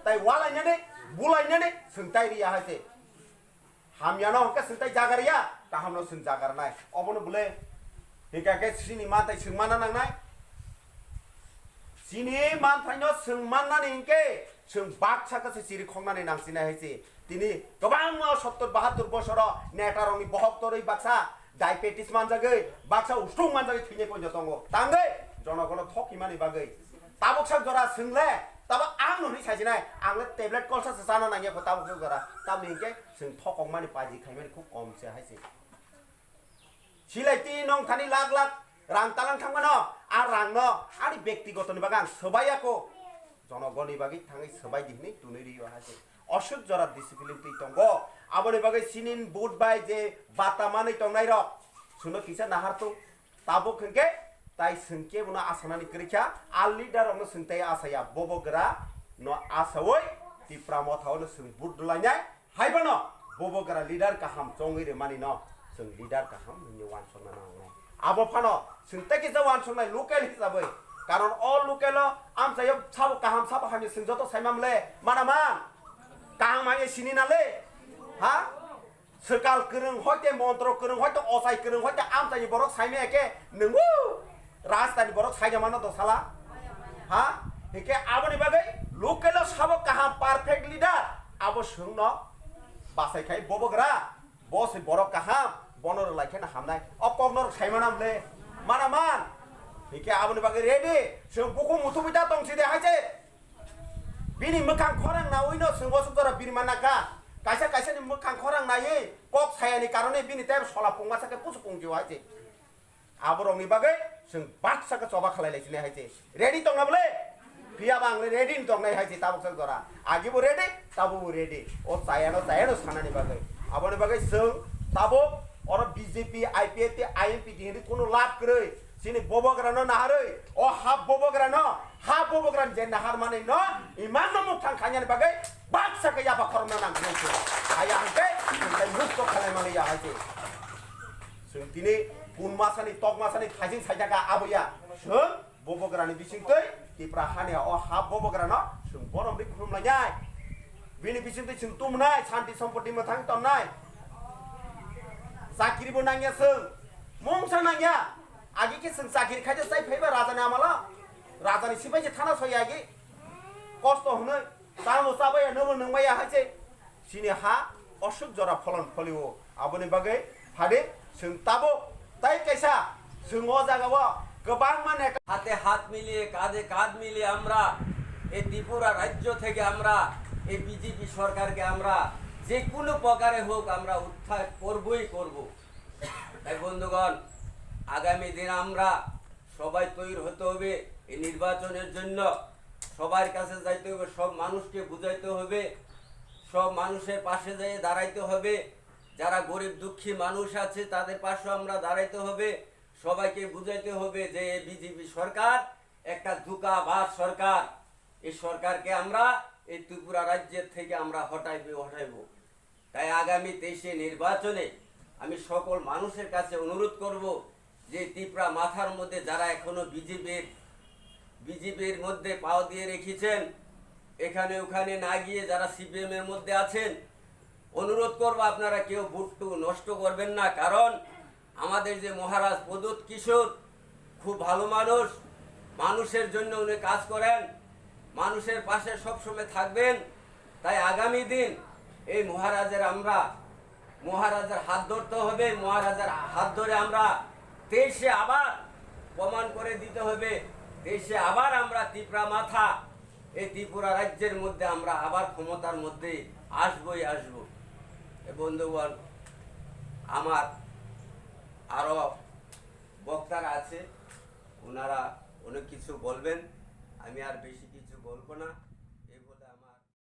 তাই ওয়ালাইনানে বুলাইनानै सोंथाय रिया हासे हामियानो हके सोंथाय जागारिया गाहामनो सों जागारनाय अबनो बुले हिकाके सिनि माथाय सोंमाना नांनाय सिनि मानथायनो सोंमाननानै हिके सों बाक्साखौसो सिरि खंनानै नांसिनाय हायसे दिनै गोबां 70-72 बोसोर नेटारंनि बहत्तरै बाक्सा डायबेटिस मानजागै बाक्सा उस्ट्रुं मानजागै थैनाय पयन्त दङ तांगै जनगण थकिमानि बागै ताबकसा जरा सोंले ताबा आं ननि साइजिनाय आंले टेब्लेट कलसासो जाना नांगे को ताबकसा जरा ताबनि हिके सों थकमानि पाजि खायमानि खूब कमसे हायसे सिलायति नं थानि लाख लाख रां तालां थांमानो आ रांनो आनि व्यक्तिगतनि बागै आं सोबायाको जनगणनि बागै थाङै सोबाय दिहनि तुनै रियो हासे अशोक जरा डिसिप्लिन ति तंग आबनि बागै सिनिन बुट बाय जे बातामानै तंनाय र सुनो किसा नाहारतो ताबो खंके ताई संके बुना आसानानि करिखा आल लिडार अंग संताय आसाया बबगरा न आसावै तिप्रा मथावनो सों बुट दुलायनाय हायबनो बबगरा लिडार काहाम चंगैरे मानि न जों लिडार काहाम नि वान सना नांनाय आबो फानो संताय जे वान सनाय लोकेल हिसाबै कारण अल लोकेल आमसाय साब काहाम साब हामि सों जतो सायमामले मानामा काहाम आगे सिनि नाले हा सरकार करं हयते मन्त्र करं हयते असाय करं हयते आमसाय बरक सायमे एके नंगु राजधानी बरक सायजा मानो तो साला हा एके आबनि बागै लोकेल साब काहाम परफेक्ट लिडार आबो सोंन बासायखाय बबगरा बस बरक काहाम बनर लायखेन हामनाय अकगनर सायमानामले मानामान एके आबनि बागै रेडी सों बुखु मुथुबिदा तंसि दे हायसे बिनि मोखां खरां नावैनो सोंबो सुतरा बिरमानाका कायसा कायसानि मोखां खरां नायै कक सायानि कारणे बिनि तेब सला पंगासाके पुसु पंजिव हायसे आबरंनि बागै जों बाक्साखौ चबा खालायलायसिनाय हायसे रेडी दंनाबले पियाबा आंले रेडी दंनाय हायसे ताबकसा जरा आगिबो रेडी ताबो रेडी ओ चायानो सानानि बागै आबनि बागै जों ताबो और बीजेपी आईपीएफ आईएमपी दिनि कोनो लाभ करै सिनि बबगरानो नाहारै ओ हाब बबगरान जे नाहार माने न इमान न मुख थांखायानि बागै बाक्साखौ याबा खरना नांगौ आया हके जों मुक्त खालायमाने या हायसे जों दिनै गुनमासानि तकमासानि थाइजिं साइजागा आबैया जों बबगरानि बिसिंतै तिप्रा हानिया अ हाब बबगरानो जों बरमरि खुलुमलायनाय बिनि बिसिंतै जों तुमनाय शान्ति सम्पत्ति मोथां तन्नाय साकिरिबो नांगिया जों मंसा नांगिया आगे के जों साकिरि खायदे साइ फैबा राजानि आमाला राजानि सिबायजे थाना सय आगे कष्ट होनो तामो साबाया नबो नंबाया हायसे सिनि हा अशोक जरा फलन फलिओ आबनि बागै हादे जों ताबो তাই কেসা जों জাগাবো गोबां মানে হাতে হাত মিলিয়ে কাঁধে কাঁধ মিলিয়ে আমরা এই ত্রিপুরা রাজ্য থেকে আমরা এই বিজেপি সরকারকে আমরা যে কোনো প্রকারে হোক আমরা উত্থান করবই করব। তাই বন্ধুগণ আগামী দিন আমরা সবাই তৈরি হতে হবে এই নির্বাচনের জন্য সবার কাছে যাইতে হবে সব মানুষকে বুঝাইতে হবে সব মানুষের পাশে যেয়ে দাঁড়াইতে হবে যারা গরিব দুঃখী মানুষ আছে তাদের পাশে আমরা দাঁড়াইতে হবে সবাইকে বুঝাইতে হবে যে বিজেপি সরকার একটা ধোঁকাবাজ সরকার এই সরকারকে আমরা এই ত্রিপুরা রাজ্যের থেকে আমরা হটাইব তাই আগামী 23 নির্বাচনে আমি সকল মানুষের কাছে অনুরোধ করব যে ত্রিপুরা মাথার মধ্যে যারা এখনো বিজেপির মধ্যে পাও দিয়ে রেখেছেন এখানে ওখানে না গিয়ে যারা সিপিএম এর মধ্যে আছেন অনুরোধ করব আপনারা কেউ ভোটটু নষ্ট করবেন না কারণ আমাদের যে মহারাজ প্রদ্যোৎ কিশোর খুব ভালো মানুষ মানুষের জন্য উনি কাজ করেন মানুষের পাশে সব সময় থাকবেন তাই আগামী দিন এই মহারাজের হাত ধরতে হবে মহারাজের হাত ধরে আমরা 23 আবার প্রমাণ করে দিতে হবে 23 আবার আমরা ত্রিপুরা মাথা এই ত্রিপুরা রাজ্যের মধ্যে আমরা আবার ক্ষমতার মধ্যে আসবো বন্ধুগণ আমার আরো বক্তারা আছে ওনারা অনেক কিছু বলবেন আমি আর বেশি কিছু বলবো না।